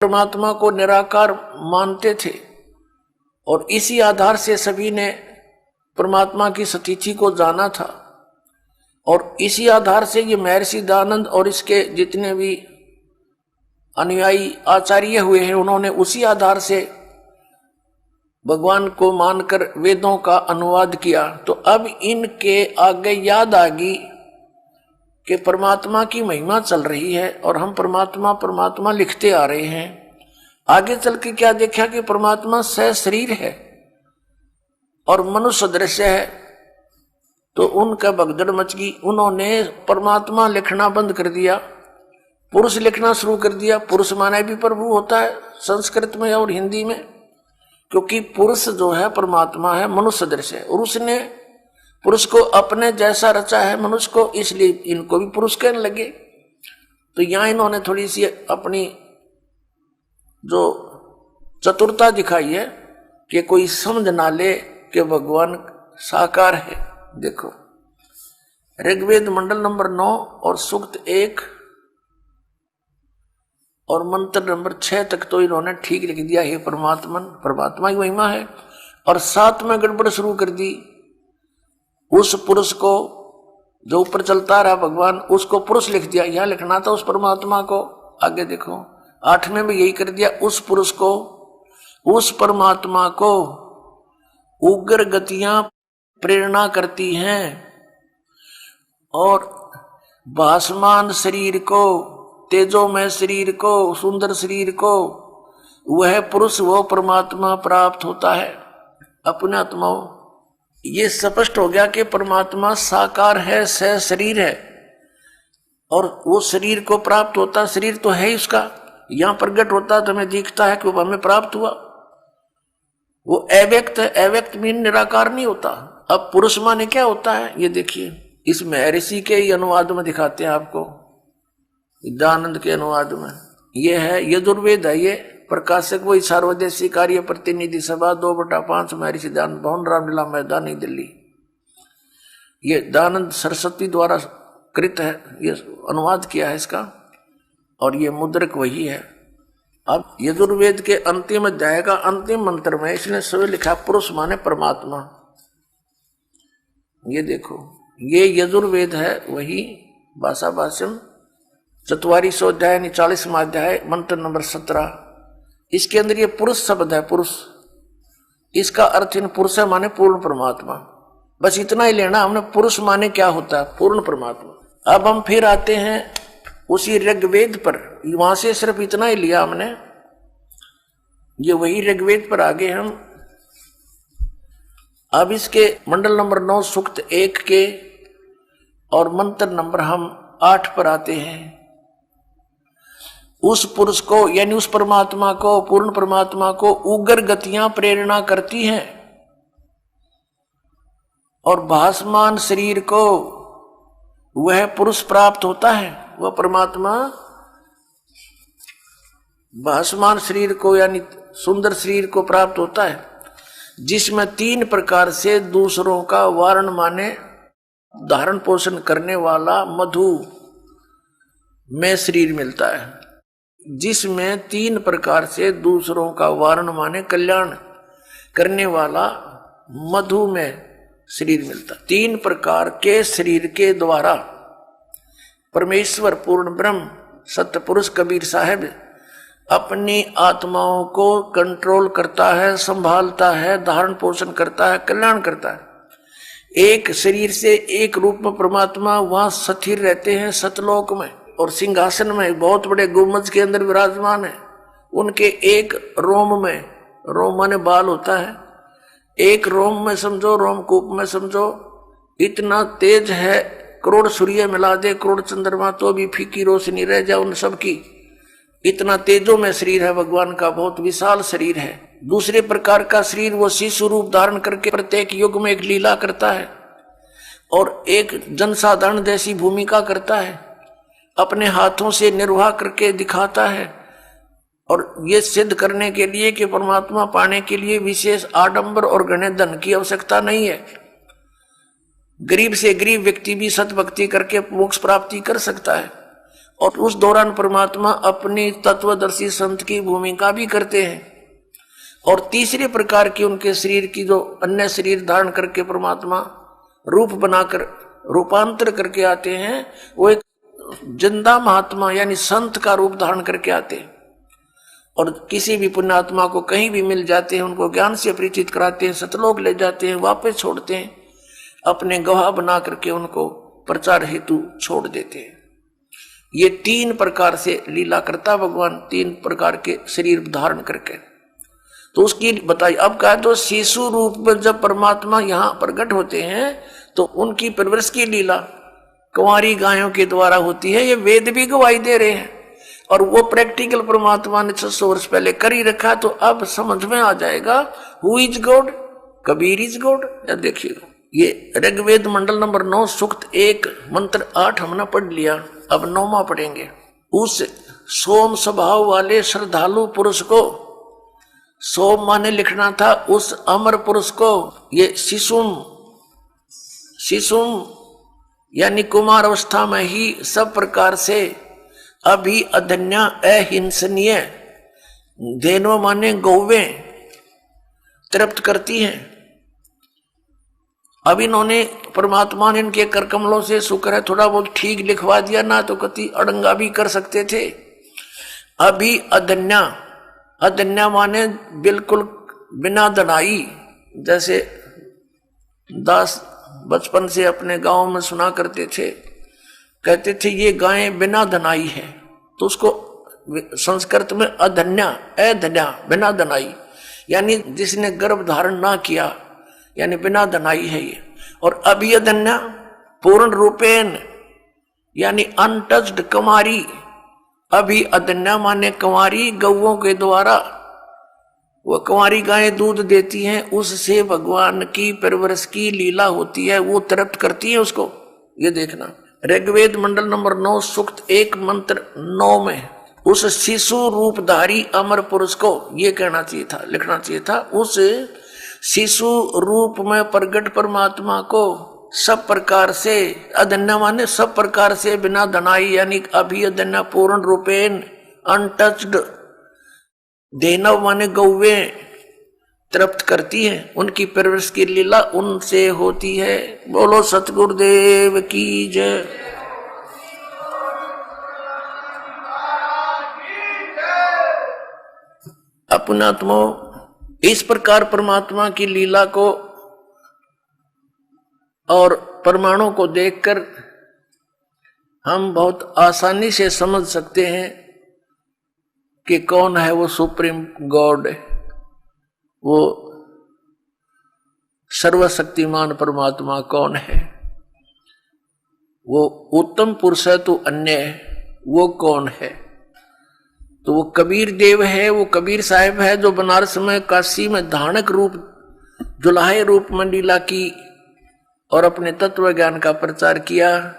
परमात्मा को निराकार मानते थे और इसी आधार से सभी ने परमात्मा की सतीथि को जाना था। और इसी आधार से ये महर्षि दयानंद और इसके जितने भी अनुयायी आचार्य हुए हैं, उन्होंने उसी आधार से भगवान को मानकर वेदों का अनुवाद किया। तो अब इनके आगे याद आ गई कि परमात्मा की महिमा चल रही है और हम परमात्मा परमात्मा लिखते आ रहे हैं। आगे चल के क्या देखा कि परमात्मा सशरीर है और मनुष्य दृश्य है। तो उनका भगदड़ मच गई, उन्होंने परमात्मा लिखना बंद कर दिया, पुरुष लिखना शुरू कर दिया। पुरुष माने भी प्रभु होता है संस्कृत में और हिंदी में, क्योंकि पुरुष जो है परमात्मा है, मनुष्य दृश्य है और उसने पुरुष को अपने जैसा रचा है मनुष्य को, इसलिए इनको भी पुरुष कहने लगे। तो यहां इन्होंने थोड़ी सी अपनी जो चतुरता दिखाई है कि कोई समझ ना ले कि भगवान साकार है। देखो ऋग्वेद मंडल नंबर 9 और सूक्त 1 और मंत्र नंबर 6 तक तो इन्होंने ठीक लिख दिया, हे परमात्मा की महिमा है। और 7 में गड़बड़ शुरू कर दी। उस पुरुष को जो ऊपर चलता रहा भगवान, उसको पुरुष लिख दिया, यहां लिखना था उस परमात्मा को। आगे देखो 8 में भी यही कर दिया, उस पुरुष को, उस परमात्मा को उग्र गतियां प्रेरणा करती हैं और भासमान शरीर को, तेजोमय शरीर को, सुंदर शरीर को वह पुरुष वो परमात्मा प्राप्त होता है अपने आत्माओं। ये स्पष्ट हो गया कि परमात्मा साकार है, सशरीर है और वो शरीर को प्राप्त होता, शरीर तो है ही उसका, यहां प्रकट होता तो हमें दिखता है कि वो हमें प्राप्त हुआ। वो अव्यक्त है, अव्यक्त मीन निराकार नहीं होता। अब पुरुष माने क्या होता है ये देखिए, इस महर्षि के ही अनुवाद में दिखाते हैं आपको, दयानंद के अनुवाद में। ये है यजुर्वेद है, ये प्रकाशक वही सार्वदेशी कार्य प्रतिनिधि सभा 2/5 महर्षि दयानंद भवन रामलीला मैदान नई दिल्ली। ये दयानंद सरस्वती द्वारा कृत है, ये अनुवाद किया है इसका और ये मुद्रक वही है। अब यजुर्वेद के अंतिम अध्याय का अंतिम मंत्र में इसने स्वयं लिखा पुरुष माने परमात्मा। ये देखो ये यजुर्वेद है वही, भाषा भाष्यम 4400 अध्याय 49वां अध्याय मंत्र नंबर 17। इसके अंदर ये पुरुष शब्द है, पुरुष, इसका अर्थ इन पुरुष माने पूर्ण परमात्मा। बस इतना ही लेना हमने, पुरुष माने क्या होता है, पूर्ण परमात्मा। अब हम फिर आते हैं उसी ऋग्वेद पर, वहां से सिर्फ इतना ही लिया हमने, ये वही ऋग्वेद पर आगे हम। अब इसके मंडल नंबर 9 सूक्त 1 के और मंत्र नंबर हम 8 पर आते हैं। उस पुरुष को यानी उस परमात्मा को, पूर्ण परमात्मा को उग्र गतियां प्रेरणा करती हैं और भासमान शरीर को वह पुरुष प्राप्त होता है। वह परमात्मा भासमान शरीर को यानी सुंदर शरीर को प्राप्त होता है, जिसमें 3 प्रकार से दूसरों का वारण माने धारण पोषण करने वाला मधु में शरीर मिलता है, जिसमें 3 प्रकार से दूसरों का वारण माने कल्याण करने वाला मधु में शरीर मिलता। 3 प्रकार के शरीर के द्वारा परमेश्वर पूर्ण ब्रह्म सत्य पुरुष कबीर साहब अपनी आत्माओं को कंट्रोल करता है, संभालता है, धारण पोषण करता है, कल्याण करता है। एक शरीर से एक रूप में परमात्मा वहां स्थिर रहते हैं सतलोक में और सिंहासन में बहुत बड़े गुम्बज के अंदर विराजमान है। उनके एक रोम में, रोम माने बाल होता है, एक रोम में समझो, रोमकूप में समझो, इतना तेज है, करोड़ सूर्य मिला दे, करोड़ चंद्रमा तो भी फीकी रोशनी रह जाए उन सब की, इतना तेजों में शरीर है भगवान का, बहुत विशाल शरीर है। दूसरे प्रकार का शरीर वो शिशु रूप धारण करके प्रत्येक युग में एक लीला करता है और एक जनसाधारण जैसी भूमिका करता है, अपने हाथों से निर्वाह करके दिखाता है। और ये सिद्ध करने के लिए कि परमात्मा पाने के लिए विशेष आडंबर और घने धन की आवश्यकता नहीं है, गरीब से गरीब व्यक्ति भी सतभक्ति करके मोक्ष प्राप्ति कर सकता है। और उस दौरान परमात्मा अपनी तत्वदर्शी संत की भूमिका भी करते हैं। और तीसरे प्रकार की उनके शरीर की जो अन्य शरीर धारण करके परमात्मा रूप बनाकर रूपांतर करके आते हैं, वो एक जिंदा महात्मा यानी संत का रूप धारण करके आते हैं। और किसी भी पुण्यात्मा को कहीं भी मिल जाते हैं, उनको ज्ञान से परिचित कराते हैं, सतलोक ले जाते हैं, वापस छोड़ते हैं, अपने गवाह बना करके उनको प्रचार हेतु छोड़ देते हैं। ये 3 प्रकार से लीला करता भगवान, 3 प्रकार के शरीर धारण करके। तो उसकी बताई। अब कहा तो शिशु रूप में जब परमात्मा यहाँ प्रकट होते हैं तो उनकी परवरिश की लीला कुंवारी गायों के द्वारा होती है। ये वेद भी गवाही दे रहे हैं और वो प्रैक्टिकल परमात्मा ने 600 वर्ष पहले कर ही रखा। तो अब समझ में आ जाएगा who is God, Kabir is God. या देखिएगा, ये ऋग्वेद मंडल नंबर 9 सूक्त 1 मंत्र 8 हमने पढ़ लिया, अब 9वां पढ़ेंगे। उस सोम स्वभाव वाले श्रद्धालु पुरुष को, सोम माने लिखना था उस अमर पुरुष को, ये शिशुम यानी कुमार अवस्था में ही सब प्रकार से अभी अधन्या अहिंसनीय, धेनो माने गौवे तृप्त करती हैं। अब इन्होंने परमात्मा ने इनके कर कमलों से शुक्र है थोड़ा बहुत ठीक लिखवा दिया, ना तो कति अड़ंगा भी कर सकते थे। अभी अधन्या, अधन्या माने बिल्कुल बिना दनाई। जैसे दास बचपन से अपने गांव में सुना करते थे, कहते थे ये गायें बिना धनाई है, तो उसको संस्कृत में अधन्या, अधन्या बिना धनाई, यानी जिसने गर्भ धारण ना किया, यानी बिना धनाई है ये। और अभी अधन्या पूर्ण रूपेण यानी अनटच्ड कुमारी। अभी अधन्या माने कुंवारी गौओं के द्वारा, वो कुंवारी गायें दूध देती हैं, उससे भगवान की परवरिश की लीला होती है, वो तृप्त करती है उसको। ये देखना ऋग्वेद मंडल नंबर 9 सूक्त 1 मंत्र 9 में उस शिशु रूपधारी अमर पुरुष को, ये कहना चाहिए था, लिखना चाहिए था, उस शिशु रूप में प्रगट परमात्मा को सब प्रकार से, अधन्या माने सब प्रकार से बिना धनाई, यानी अभी अधन्या पूर्ण रूपेण अनटच्ड, देनव माने गौवे तृप्त करती है। उनकी परवरिश की लीला उनसे होती है। बोलो सतगुरुदेव की जय। अपनात्मो, इस प्रकार परमात्मा की लीला को और प्रमाणों को देखकर हम बहुत आसानी से समझ सकते हैं कि कौन है वो सुप्रीम गॉड, वो सर्वशक्तिमान परमात्मा कौन है। वो उत्तम पुरुष है तो अन्य है, वो कौन है। तो वो कबीर देव है, वो कबीर साहब है जो बनारस में काशी में धानक रूप जुलाहे रूप में लीला की और अपने तत्व ज्ञान का प्रचार किया।